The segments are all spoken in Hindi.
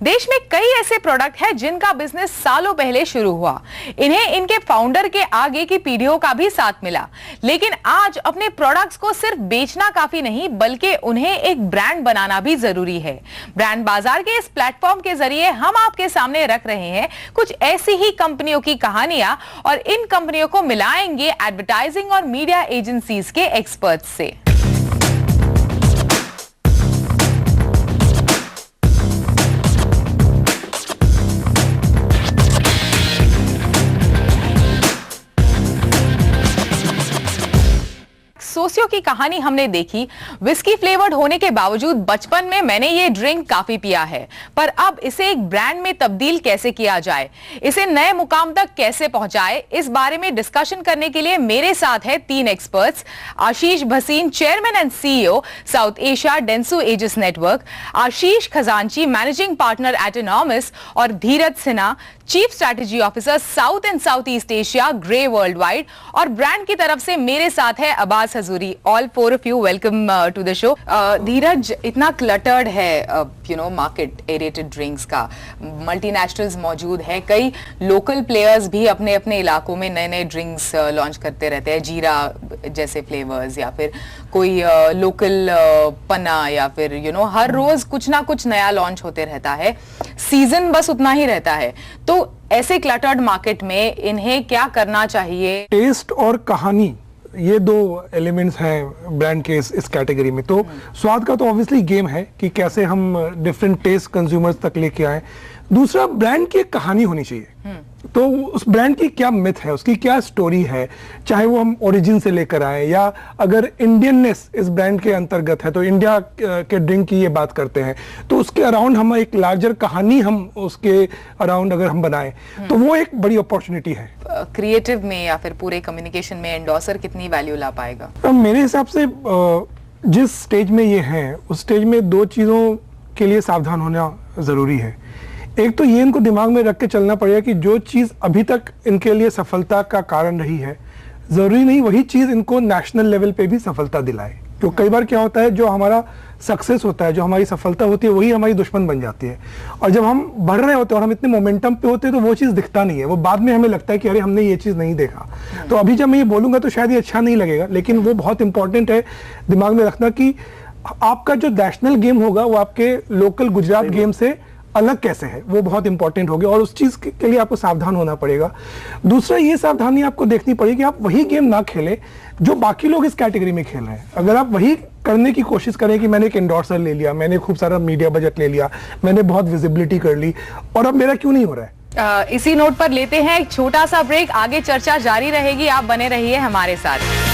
देश में कई ऐसे प्रोडक्ट हैं जिनका बिजनेस सालों पहले शुरू हुआ। इन्हें इनके फाउंडर के आगे की पीढ़ियों का भी साथ मिला। लेकिन आज अपने प्रोडक्ट्स को सिर्फ बेचना काफी नहीं, बल्कि उन्हें एक ब्रांड बनाना भी जरूरी है। ब्रांड बाजार के इस प्लेटफॉर्म के जरिए हम आपके सामने रख रहे हैं कुछ ऐसी ही कंपनियों की कहानियां और इन कंपनियों को मिलाएंगे एडवर्टाइजिंग और मीडिया एजेंसीज के एक्सपर्ट्स से। सोसियो की कहानी हमने देखी। विस्की फ्लेवर्ड होने के बावजूद बचपन में मैंने ये ड्रिंक काफी पिया है, पर अब इसे एक ब्रांड में तब्दील कैसे किया जाए, इसे नए मुकाम तक कैसे पहुंचाए, इस बारे में डिस्कशन करने के लिए मेरे साथ है तीन experts. Ashish Bhasin, chairman and CEO, South Asia Dentsu Aegis network, Ashish Khajanchi, managing partner at Enormous, और Dheeraj Sinha, chief strategy officer, South and South East Asia, Grey worldwide. और ब्रांड की तरफ से मेरे साथ है Abbas Hazoori. All four of you welcome to the show. Dheeraj, इतना क्लटर्ड है मार्केट एरेटेड ड्रिंक्स का, मल्टीनेशनल्स मौजूद है, कई लोकल प्लेयर्स भी अपने अपने इलाकों में नए नए ड्रिंक्स लॉन्च करते रहते हैं, जीरा जैसे फ्लेवर्स, या फिर कोई लोकल पन्ना, या फिर हर रोज कुछ ना कुछ नया लॉन्च होते रहता है। सीजन बस उतना ही रहता है। तो ऐसे क्लटर्ड मार्केट में इन्हें क्या करना चाहिए? टेस्ट और कहानी, ये दो एलिमेंट्स हैं ब्रांड के इस कैटेगरी में। तो स्वाद का तो ऑब्वियसली गेम है कि कैसे हम डिफरेंट टेस्ट कंज्यूमर्स तक लेके आए। दूसरा, ब्रांड की एक कहानी होनी चाहिए। तो उस ब्रांड की क्या मिथ है, उसकी क्या स्टोरी है, चाहे वो हम ओरिजिन से लेकर आए, या अगर इंडियननेस इस ब्रांड के अंतर्गत है तो इंडिया के ड्रिंक की ये बात करते हैं, तो उसके अराउंड हम एक लार्जर कहानी हम उसके अराउंड अगर हम बनाएं तो वो एक बड़ी अपॉर्चुनिटी है। क्रिएटिव में या फिर पूरे कम्युनिकेशन में एंडोसर कितनी वैल्यू ला पाएगा? मेरे हिसाब से जिस स्टेज में ये हैं उस स्टेज में दो चीज़ों के लिए सावधान होना ज़रूरी है। एक तो ये इनको दिमाग में रख के चलना पड़ेगा कि जो चीज़ अभी तक इनके लिए सफलता का कारण रही है, ज़रूरी नहीं वही चीज़ इनको नेशनल लेवल पे भी सफलता दिलाए। क्योंकि कई बार क्या होता है, जो हमारा सक्सेस होता है, जो हमारी सफलता होती है, वही हमारी दुश्मन बन जाती है। और जब हम बढ़ रहे होते हैं और हम इतने मोमेंटम पे होते हैं तो वो चीज़ दिखता नहीं है, वो बाद में हमें लगता है कि अरे हमने ये चीज़ नहीं देखा। तो अभी जब मैं ये बोलूँगा तो शायद ये अच्छा नहीं लगेगा, लेकिन वो बहुत इंपॉर्टेंट है दिमाग में रखना कि आपका जो नेशनल गेम होगा वो आपके लोकल गुजरात गेम से अलग कैसे है, वो बहुत इंपॉर्टेंट होगी और उस चीज के लिए आपको सावधान होना पड़ेगा। दूसरा, ये सावधानी आपको देखनी पड़ेगी कि आप वही गेम ना खेलें जो बाकी लोग इस कैटेगरी में खेल रहे हैं। अगर आप वही करने की कोशिश करें कि मैंने एक एंडोर्सर ले लिया, मैंने खूब सारा मीडिया बजट ले लिया, मैंने बहुत विजिबिलिटी कर ली, और अब मेरा क्यों नहीं हो रहा है। इसी नोट पर लेते हैं एक छोटा सा ब्रेक, आगे चर्चा जारी रहेगी, आप बने रहिए हमारे साथ।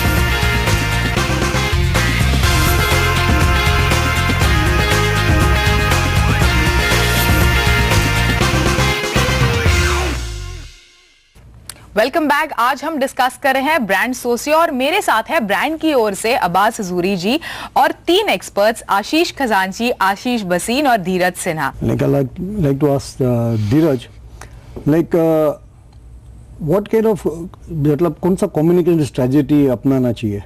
Welcome back. आज हम डिस्कस कर रहे हैं ब्रांड सोसियो और मेरे साथ है ब्रांड की ओर से अब्बास हजूरी जी और तीन एक्सपर्ट्स, आशीष खजांची, आशीष भसीन और Dheeraj Sinha. like to ask Dheeraj, what kind of मतलब कौन सा कम्युनिकेशन स्ट्रेटजी अपनाना चाहिए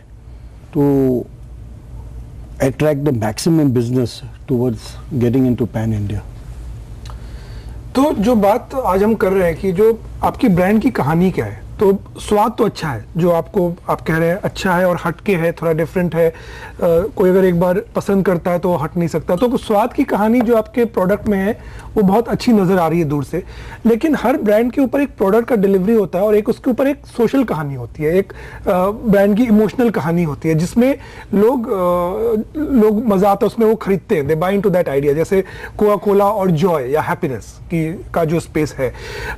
to attract the maximum business towards getting into pan India? तो जो बात आज हम कर रहे हैं कि जो आपकी ब्रांड की कहानी क्या है, तो स्वाद तो अच्छा है, जो आप कह रहे हैं अच्छा है और हटके है, थोड़ा डिफरेंट है। कोई अगर एक बार पसंद करता है तो वो हट नहीं सकता। तो स्वाद की कहानी जो आपके प्रोडक्ट में है वो बहुत अच्छी नज़र आ रही है दूर से। लेकिन हर ब्रांड के ऊपर एक प्रोडक्ट का डिलीवरी होता है और एक उसके ऊपर एक सोशल कहानी होती है, एक ब्रांड की इमोशनल कहानी होती है, जिसमें लोग मज़ा आता है, उसमें वो खरीदते हैं, दे बाय इनटू दैट आइडिया। जैसे कोका कोला और जॉय या हैप्पीनेस का जो स्पेस है,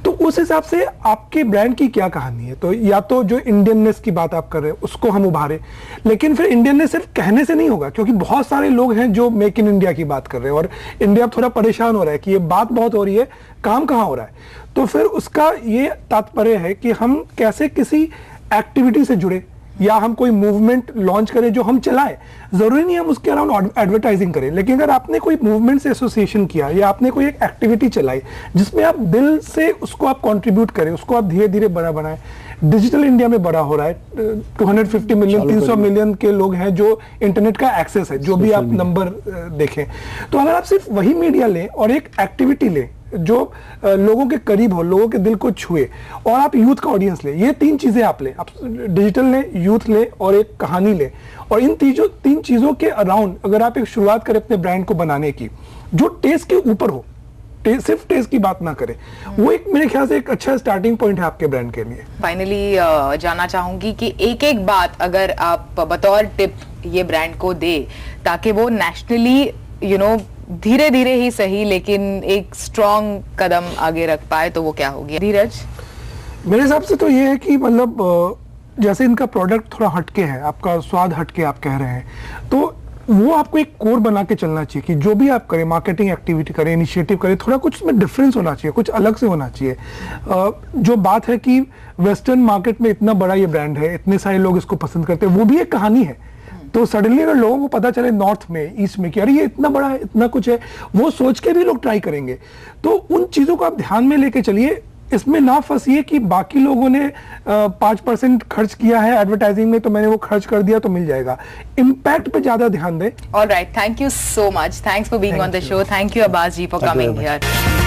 तो उस हिसाब से आपके ब्रांड की क्या कहानी है। तो या तो जो इंडियननेस की बात आप कर रहे हैं उसको हम उभारे, लेकिन फिर इंडियननेस सिर्फ कहने से नहीं होगा, क्योंकि बहुत सारे लोग हैं जो मेक इन इंडिया की बात कर रहे हैं और इंडिया थोड़ा परेशान हो रहा है कि ये बात बहुत हो रही है, काम कहाँ हो रहा है। तो फिर उसका ये तात्पर्य है कि हम कैसे किसी एक्टिविटी से जुड़े या हम कोई मूवमेंट लॉन्च करें जो हम चलाएं, जरूरी नहीं हम उसके अराउंड एडवर्टाइजिंग करें, लेकिन अगर आपने कोई मूवमेंट से एसोसिएशन किया या आपने कोई एक एक्टिविटी चलाई जिसमें आप दिल से उसको आप कंट्रीब्यूट करें, उसको आप धीरे धीरे बड़ा बनाएं। डिजिटल इंडिया में बड़ा हो रहा है, 250 मिलियन 300 मिलियन के लोग हैं जो इंटरनेट का एक्सेस है, जो भी आप नंबर देखें। तो अगर आप सिर्फ वही मीडिया लें और एक एक्टिविटी लें जो लोगों के करीब हो, लोगों के दिल को छुए, और आप यूथ का ऑडियंस ले, ये तीन चीजें आप ले, आप डिजिटल ले, यूथ ले और एक कहानी ले, और इन तीन चीजों के अराउंड अगर आप एक शुरुआत करें अपने ब्रांड को बनाने की, जो टेस्ट के ऊपर हो, सिर्फ टेस्ट की बात ना करें, वो एक मेरे ख्याल से एक अच्छा स्टार्टिंग पॉइंट है आपके ब्रांड के लिए। फाइनली जानना चाहूंगी कि एक एक बात अगर आप बतौर टिप ये ब्रांड को दे ताकि वो नेशनली धीरे धीरे ही सही लेकिन एक स्ट्रॉन्ग कदम आगे रख पाए, तो वो क्या होगी धीरज? मेरे हिसाब से तो ये है कि मतलब जैसे इनका प्रोडक्ट थोड़ा हटके है, आपका स्वाद हटके आप कह रहे हैं, तो वो आपको एक कोर बना के चलना चाहिए कि जो भी आप करें, मार्केटिंग एक्टिविटी करें, इनिशिएटिव करें, थोड़ा कुछ उसमें डिफरेंस होना चाहिए, कुछ अलग से होना चाहिए। जो बात है कि वेस्टर्न मार्केट में इतना बड़ा ये ब्रांड है, इतने सारे लोग इसको पसंद करते हैं, वो भी एक कहानी है। तो सडनली अगर लोगों को पता चले नॉर्थ में, ईस्ट में कि अरे ये इतना बड़ा है, इतना कुछ है, वो सोच के भी लोग ट्राई करेंगे। तो उन चीजों को आप ध्यान में लेके चलिए, इसमें ना फंसिए कि बाकी लोगों ने 5% खर्च किया है एडवर्टाइजिंग में तो मैंने वो खर्च कर दिया तो मिल जाएगा। इम्पैक्ट पे ज्यादा ध्यान दें। Alright, thank you so much, thanks for being on the show, thank you Abbas ji for coming here.